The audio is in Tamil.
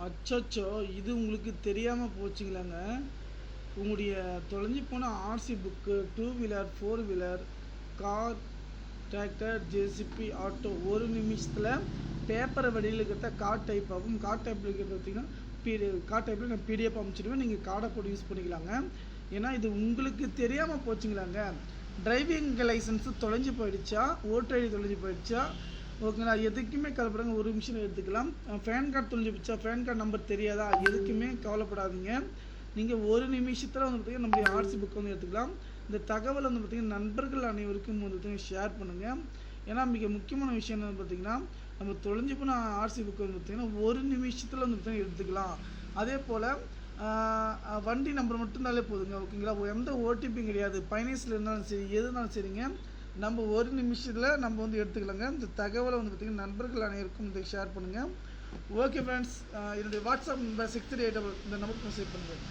அச்சச்சோ! இது உங்களுக்கு தெரியாம போச்சுங்களேங்க. உங்களுடைய தொலைஞ்சு போன RC book, 2 wheeler, 4 wheeler, car, tractor, JCB, auto ஒரு நிமிஷத்துல பேப்பர் வடிவில் இருக்கிறத கார்ட் டைப் ஆகும். கார்ட் டைப்பில் இருக்கிறது பார்த்தீங்கன்னா கார்ட் டைப்பில் நான் பிடிஎஃப் அனுப்பிச்சிடுவேன். நீங்கள் கார்டை போட்டு யூஸ் பண்ணிக்கலாங்க. ஏன்னா இது உங்களுக்கு தெரியாமல் போச்சுங்களாங்க. டிரைவிங் லைசன்ஸு தொலைஞ்சு போயிடுச்சா, ஓட்டர் ஐடி தொலைஞ்சு போயிடுச்சா, ஓகேங்களா, எதுக்குமே கவலைப்படாங்க. ஒரு நிமிஷம் எடுத்துக்கலாம். பேன் கார்டு தொலைஞ்சு போச்சா, பேன் கார்டு நம்பர் தெரியாதா, எதுக்குமே கவலைப்படாதீங்க. நீங்கள் ஒரு நிமிஷத்தில் வந்து பார்த்திங்கன்னா நம்மளுடைய ஆர்சி புக் வந்து எடுத்துக்கலாம். இந்த தகவல் வந்து பார்த்திங்கன்னா நண்பர்கள் அனைவருக்கும் வந்து ஷேர் பண்ணுங்கள். ஏன்னா மிக முக்கியமான விஷயம் என்னென்னு பார்த்திங்கன்னா, நம்ம தொலைஞ்சு போன ஆர்சி புக் வந்து பார்த்திங்கன்னா ஒரு நிமிஷத்தில் வந்து பார்த்திங்கன்னா எடுத்துக்கலாம். அதே போல் வண்டி நம்பர் மட்டும்தாலே போதுங்க, ஓகேங்களா. எந்த ஓடிபியும் கிடையாது. ஃபைனான்ஸில் இருந்தாலும் சரி, எது இருந்தாலும் சரிங்க, நம்ம ஒரு நிமிஷத்தில் நம்ம வந்து எடுத்துக்கலாங்க. இந்த தகவலை வந்து பார்த்திங்கன்னா நண்பர்கள் அனைவருக்கும் இதை ஷேர் பண்ணுங்கள். ஓகே ஃப்ரெண்ட்ஸ், என்னுடைய வாட்ஸ்அப் நம்பர் 6388 இந்த நம்பருக்கு மெசேஜ் பண்ணுங்கள்.